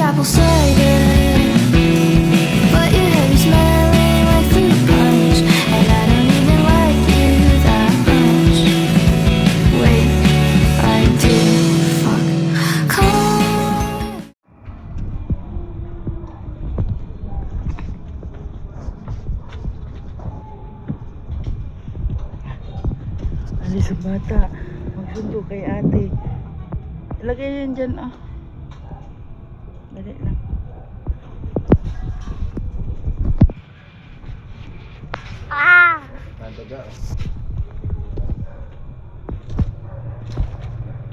apple cider, but your hair is smelling like fruit punch, and I don't even like you that much. Wait until fuck comes. Alis ang bata. Magsundo kay ate. Ilagay yan dyan, ah. Dali lang.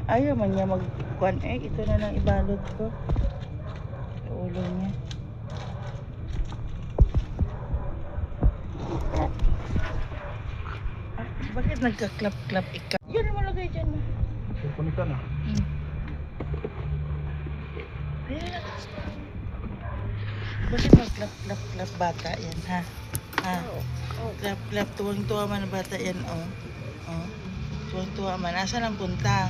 Ayaw man niya mag-kuan eh. Ito na lang ibalot ko. Sa ulo niya. Ah, bakit nagka-clap-clap ikaw? Yan mo lagay dyan, ah. Cellphone ka na. Ayan. Bakit mag-clap-clap-clap bata yan, ha? Ha? Clap-clap, tuwang-tuwa man ang bata yan, oh. Oh. Tuwang-tuwa man. Asan ang punta?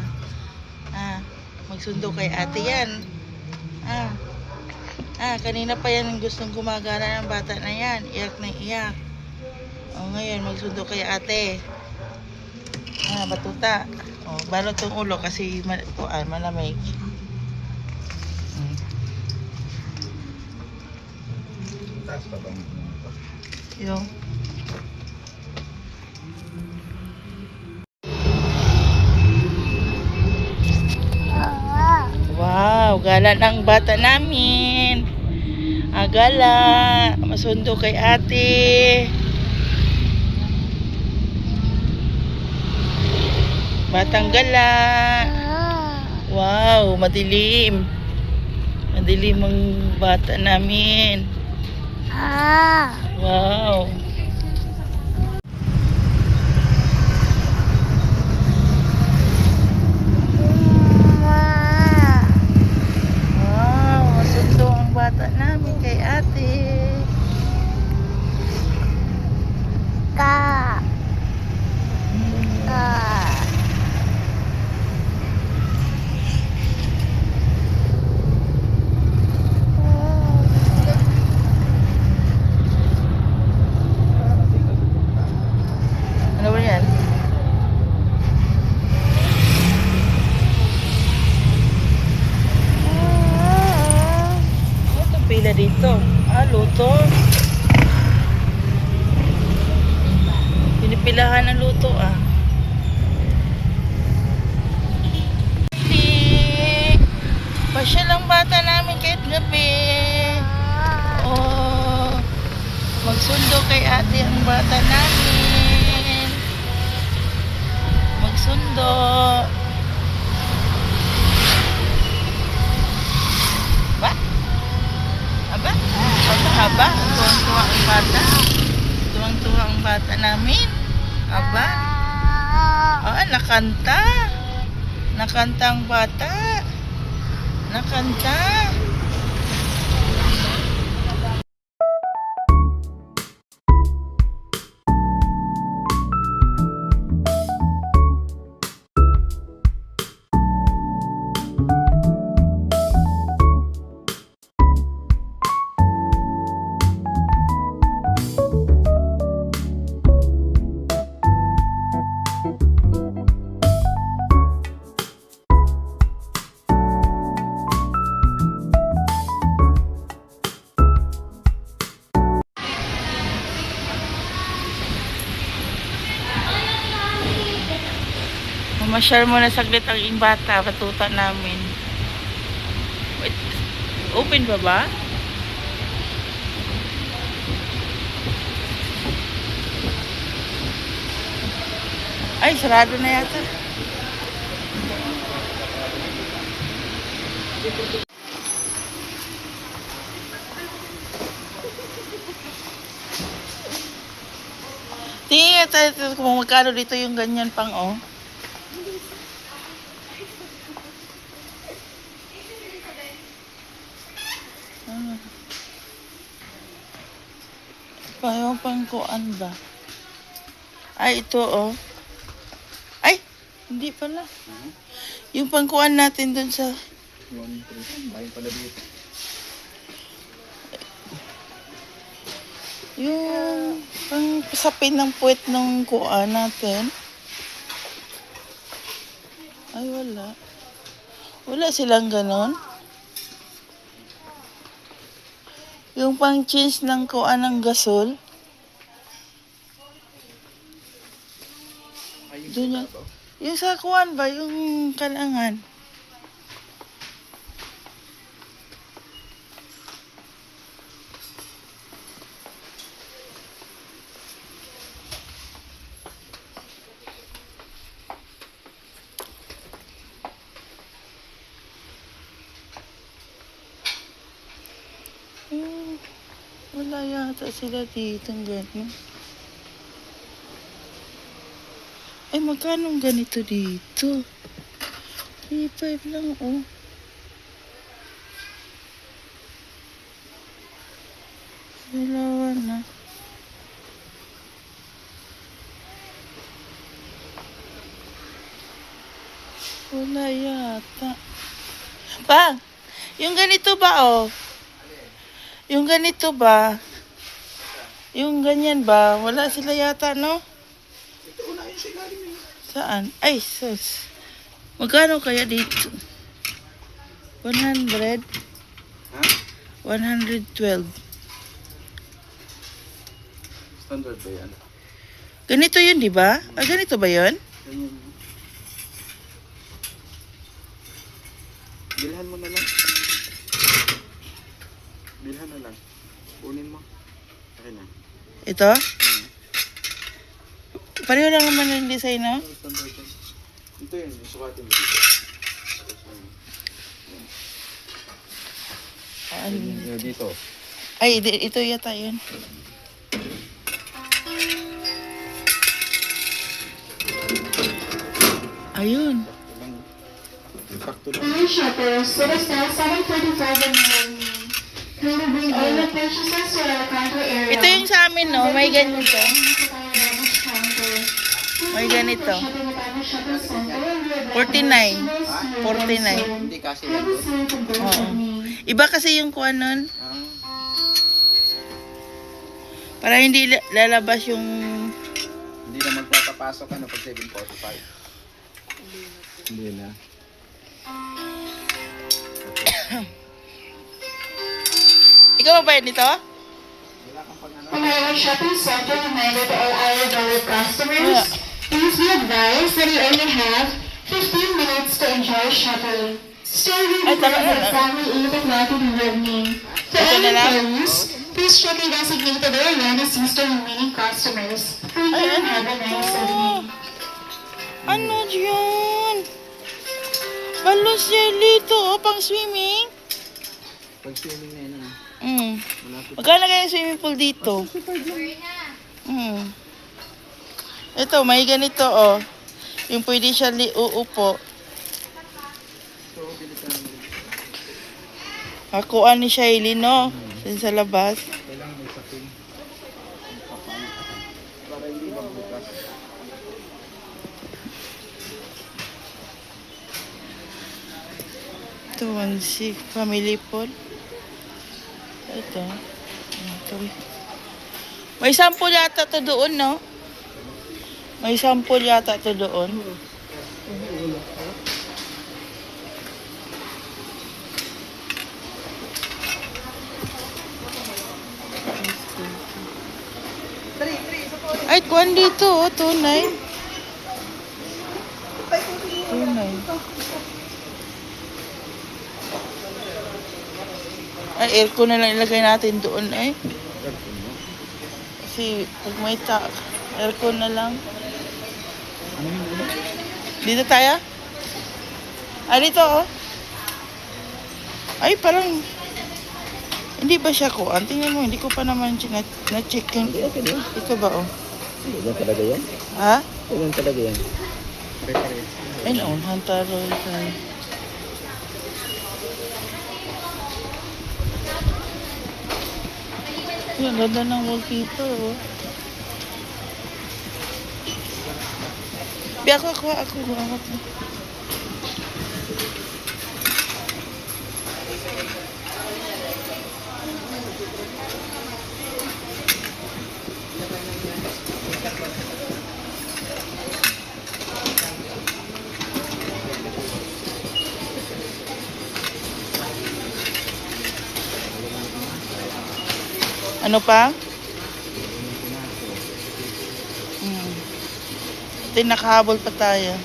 Ha? Magsundo kay ate yan. Ha? Ha? Kanina pa yan gustong gumagana ng bata na yan. Iyak na iyak. O, ngayon, magsundo kay ate. Ha? Batuta. O, balot tong ulo kasi malamig. Taas pa bang Yung. Wow, gala ng bata namin. Gala. Masundo kay ate. Batang gala. Wow, madilim. Madilim ang bata namin. Wow. Wow, masundo ang bata namin kay ate. Ano ba yan? Ito pila dito. Luto. Pinipilahan ng luto, ah. Pasya lang bata namin kahit gabi. Oh, magsundo kay ate ang bata namin. Magsundo. Ba? Aba? Aba? Tuwang-tuwa ang bata. Tuwang-tuwa ang bata namin. Aba? Nakanta. Nakanta ang bata. Nakanta. Ma-share mo na saglit ang ing bata, batuta namin. Wait, open ba ba? Ay, sarado na yata. Tingnan tayo kung magkano dito yung ganyan pang, oh. Paano pangkuan ba? Ay, ito, oh. Ay, hindi pala. Yung pangkuan natin dun sa... Bayan pala dito. Yung pang sapin ng puwet ng kuan natin. Ay, wala. Wala silang ganon. Yung pang change ng kuan ng gasol. Doon yan. Yung sa kuan ba? Yung kalangan. Wala yata sila dito ng gano'n. Ay, magkano ang ganito dito? 3.5 lang, oh. Dalawa na. Wala yata. Bang! Yung ganito ba, oh? Yung ganito ba? Yung ganyan ba? Wala sila yata, no? Ito una yung sigarin niya. Saan? Ay, sus. Magkano kaya dito? 100? Ha? 112. Standard ba yan? Ganito yun, di ba? Ah, ganito ba yun? Ganyan. Bilhan mo na lang. Bilhan na lang. Kunin mo. Okay na. Ito? Pareho lang naman yung design, no? Standard yan. Ito yun, yung sukatin mo dito. Yung dito. Ay, ito yata yun. Ayun. Sakto lang. Dear shoppers, it is now 7:45 in the morning. We will bring all the purchases to our counter area. Ito yung sa amin, no? May ganito. May ganito. 49. 49. Hindi kasi lang doon. Oo. Iba kasi yung kuha nun. Para hindi lalabas yung... Hindi na magpapapasok ano pag 7:45. Hindi na. Ikaw mabayad nito? From our shopping center, reminder to all our valued customers, please be advised that you only have 15 minutes to enjoy shopping. Store will Ay, be tama there na. exactly 8 o'clock in the evening. To Ito all na lang? employees, please check your designated area and assist the remaining customers. Thank you and have a nice evening. Ano yun? Balos jelly ito, oh, pang swimming. Pag swimming na yun, Magkano kaya yung swimming pool dito? Ito, may ganito, oh. Yung pwede siya uupo. Hakuan ni Shailene, no? Diyan sa labas. kailangan may sapin. Para hindi magbukas. Ito, 1.6. Family pool. Ito. Ito. May sample yata to doon, no? May sample yata to doon. Ay, kuwan dito, oh, tunay. Tunay. Ay, aircon na lang ilagay natin doon, eh. Kasi, pag may aircon na lang. Dito tayo? Ah, dito, oh. Ay, parang, hindi ba siya kuan? Tingnan mo, hindi ko pa naman na-check yung... Ito ba, oh? Yan talaga yan? Ha? Yan talaga yan. Pare-pare. Ay, no, hantaro tayo. Yung ganda ng wallpaper, oh. Bi, ako. Ano pa? Nakahabol pa tayo.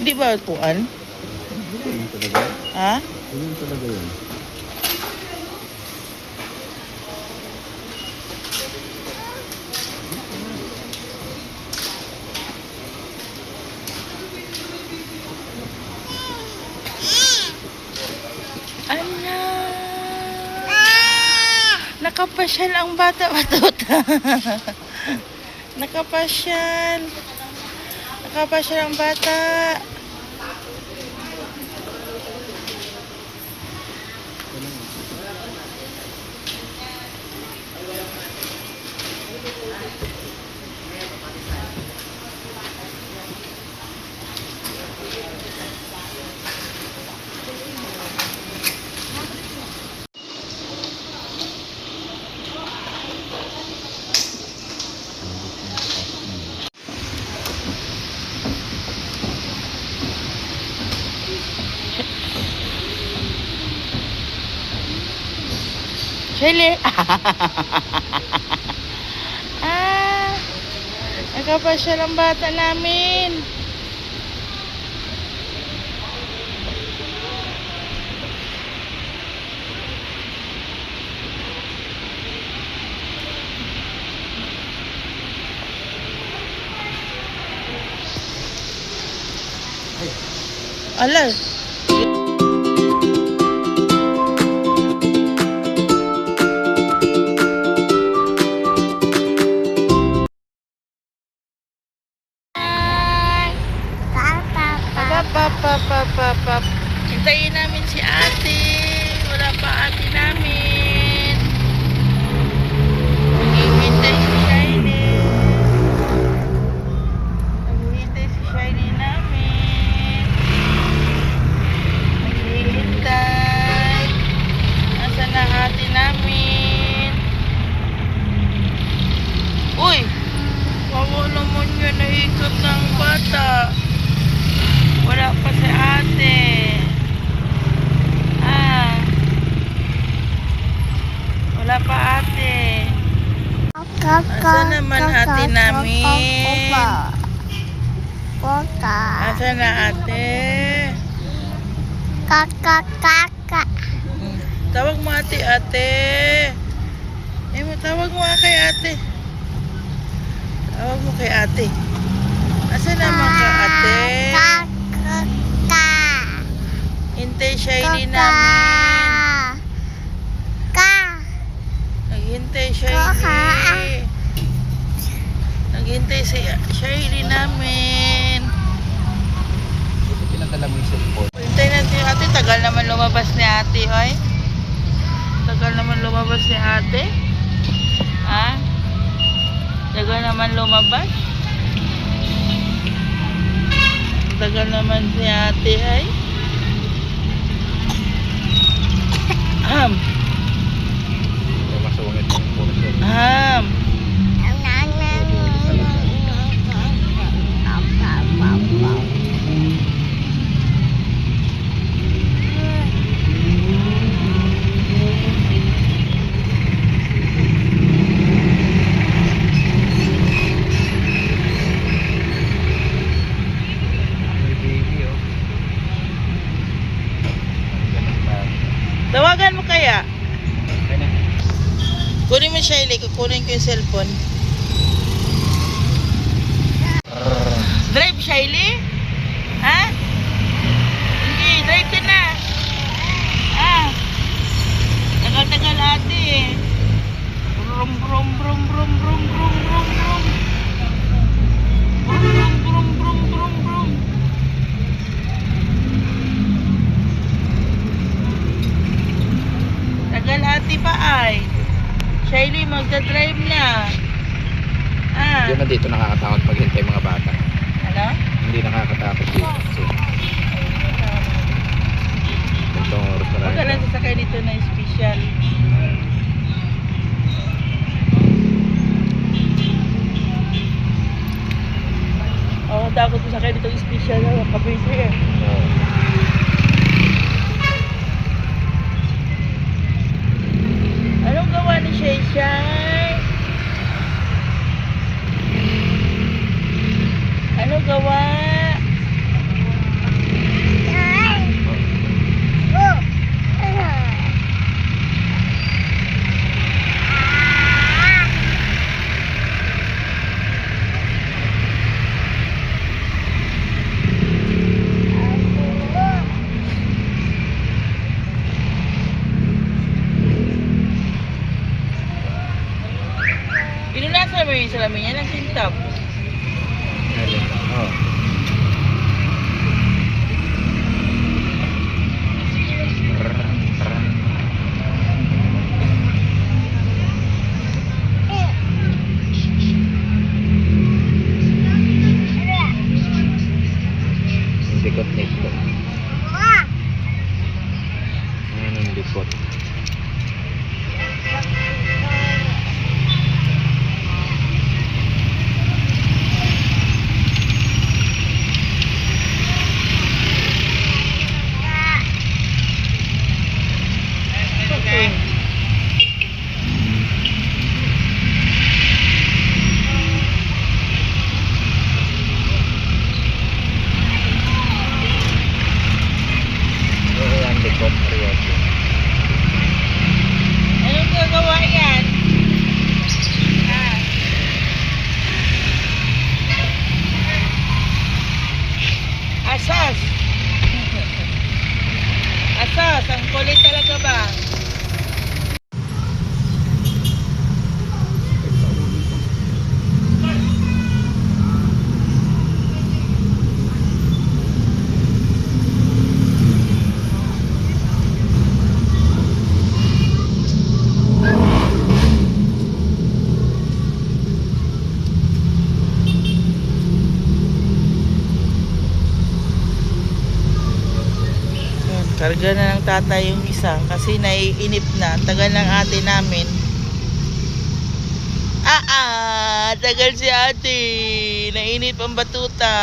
Hindi ba upuan? Ganyan talaga. Ha? Ganyan talaga yun. Ala! Nakapasyal ang bata matuta. Nakapasyal. Nakapasyal ang bata. Shelly. Nakapasyal ang bata namin. Ala. Pap. Hintayin namin si ate. Wala pa ate namin. Naghihintay si Shiny. Naghihintay si Shiny namin. Naghihintay. Nasaan na ate namin? Uy! Wawa naman yun. Nahigop ng bata. Wala pa si ate. Wala pa ate. Asa naman ate namin? Asa na ate? Tawag mo ate. Tawag mo kay ate. Tawag mo kay ate. Asa naman ka ate? Hintay Shiny namin. Naghintay Shiny. Naghintay si Shiny namin. Ito pinadala mo yung cellphone. Hintay natin ate. Tagal naman lumabas ni ate. Oy. Tagal naman lumabas ni ate. Ha? Tagal naman lumabas. Tagal naman si ate ay. Masawangit yung puro siya. Tawagan mo kaya? Okay na. Kunin mo Shiley, kukunin ko yung cellphone. Drive Shiley? Ha? Hindi, drive ka na. Tagal-tagal ate eh. Brum brum brum brum brum brum brum brum. Brum brum brum brum brum. Tagal ate pa ay. Shiley, magdadrive na. Hindi naman dito nakakatakot maghintay mga bata. Ano? Hindi nakakatakot dito. Kasi itong oras na Huwag ka lang sasakay dito na special. Takot sasakay dito special. Kabisi eh. Oo. Sunshine. Ano gawa? Pinunasan mo yung salamin niya ng sintap. Oh. Dikot nito. Anong dikot? Ang dikot, seryoso. Anong gagawa yan? Asas! Asas! Ang kulit talaga ba? Yan, karga na ng tatay yung isa kasi naiinip na. Tagal ng ate namin. Tagal si ate. Nainip ang batuta.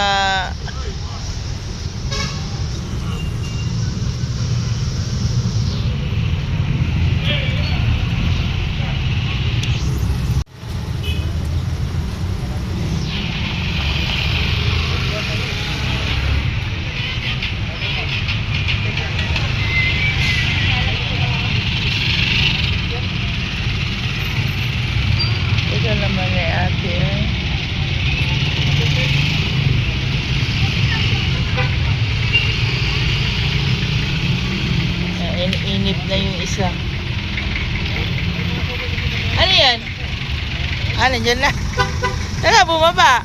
Ito naman ni ate. Inip na yung isa. Ano yan? Nandyan na. Tara, bumaba.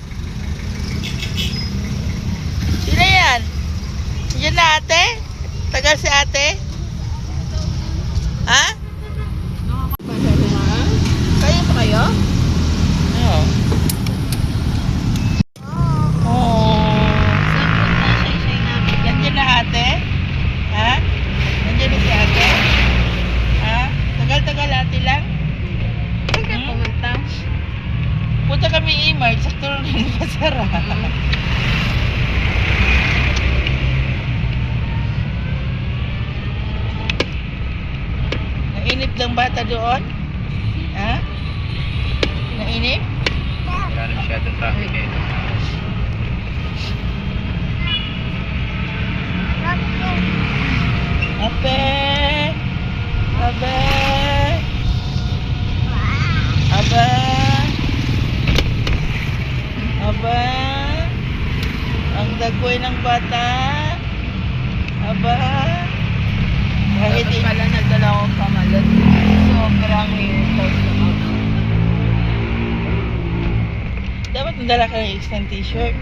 Sino yan? Nandyan na ate? Tagal si ate? Ha? Kaya pa kayo? Oo. Oh. Nandiyan na ate? Ha? Nandiyan na si ate? Ha? Tagal-tagal ate lang? Saan kayo pumunta? Punta kami e-mart. Sakto lang rin pasara. Nainip lang bata doon? Ha? Nainip? Wala na masyadong traffic eh. Ape! Abe! Aba! Aba! Ang dagway ng bata! Aba! Kahit Dapat pala nagdala akong pamalot. Sobrang hirap sa mga. dapat nadala ka ng extend t-shirt.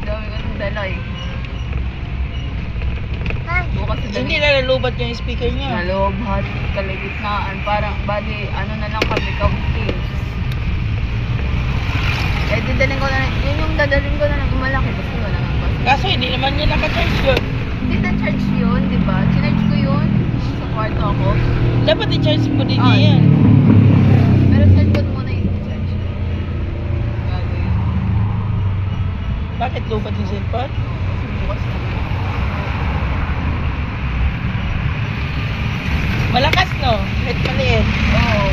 Dami ko nang dala eh. Bukas sa Hindi na nalubat yung speaker niya. Nalobhat, kaligitnaan. Parang, bali, ano na lang kami, kauntis. Eh, didalhin ko na, yun yung dadalhin ko na ng malaki kasi wala nang bus. Kaso hindi naman niya naka-charge yun. Hindi na-charge yun, di ba? Sinarge ko yun sa kwarto ako. Dapat i-charge mo din Ah. niya yan. Pero send ko muna yung charge. Gago yun. Bakit lubat yung cellphone? Bukas na. Malakas no? Kahit maliit. Oo,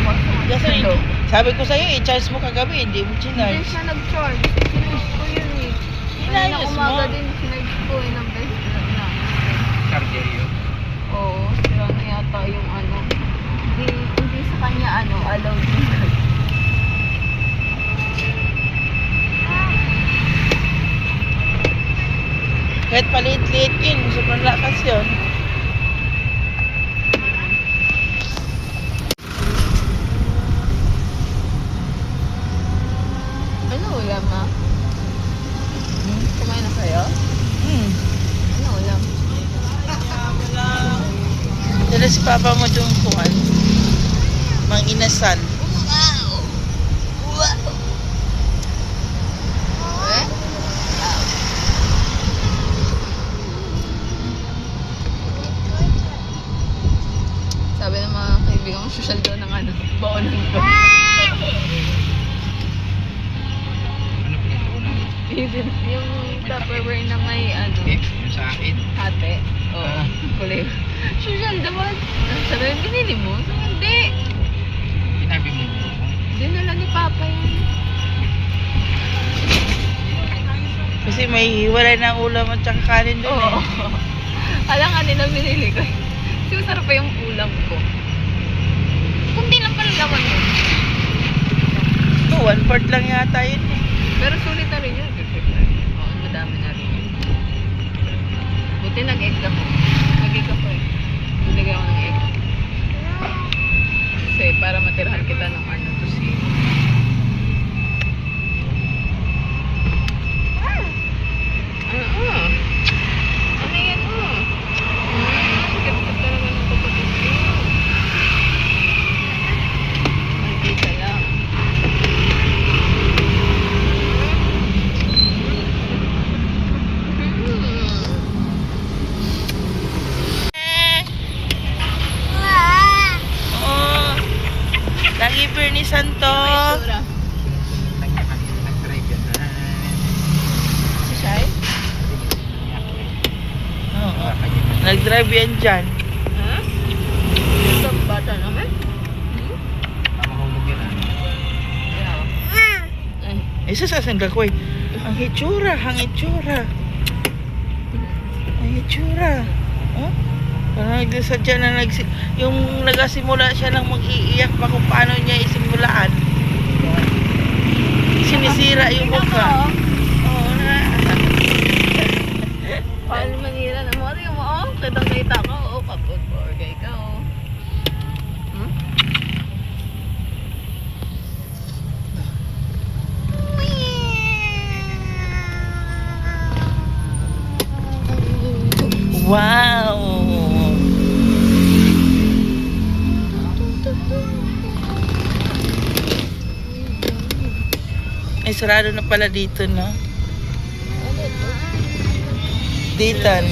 Kasi sabi ko sa'yo, i-charge mo kagabi, hindi mo Hindi chinarge. siya nag-charge. Sinarge ko yun eh. Kanina Inayos umaga mo. din, sinarge ko eh ng beses na. Charger yun. Oo, sira na yata yung ano. Hindi sa kanya ano, allowed yung Kahit paliit-liit yun, sobrang lakas yun. Ano ulam ma? Kumain na kayo? Hmm. Ano ulam? Dala si papa mo doon kuhan. Mang inasal. Eh? Sabi ng mga kaibigan ko, social daw ng ano, baonan ko. Ano pinag-uunan? Yung Tupperware na may ano, Yung sa akin. ate. Oo, Ah. kulay. Social daw. Sabi yung binili mo? Sabi, hindi. Sinabi mo. Dinala ni Papa yun. Kasi may hiwalay na ulam at saka kanin doon Oo. eh. Alam nga nila binili ko. Kasi masarap pa yung ulam ko. Kunti lang pala laman yun. Ito, 1/4 lang yata yun eh. Pero sulit na rin yun. Oo, madami na rin yun. Buti nag-egg ako. Nag-egg ako eh. Nilagay ako ng egg. Kasi para matirahan kita ng ano to see. Ano yan mo? Ganda talaga ng kapatid ko. Hindi ka lang. Oo. Lagi Bernie Santo. Sura. Nag-drive yan. Si Shai? Oo. Nag-drive yan dyan. Ha? Ito, bata naman. Mahulog yan ah. Ay. Isa sa sangga ko eh. Ang hitsura, ang hitsura. Ang hitsura. Oh? Parang nagsasadya na yung nagasimula siya lang mag-iiyak pa kung paano niya isimulaan. Sinisira yung mukha. Oo na. Paano manira na mo? Tingnan mo, oh. Kitang-kita ko. Oh, kapag borgay ka, oh. Hmm? Wow! Ay, sarado na pala dito, no? Ditan.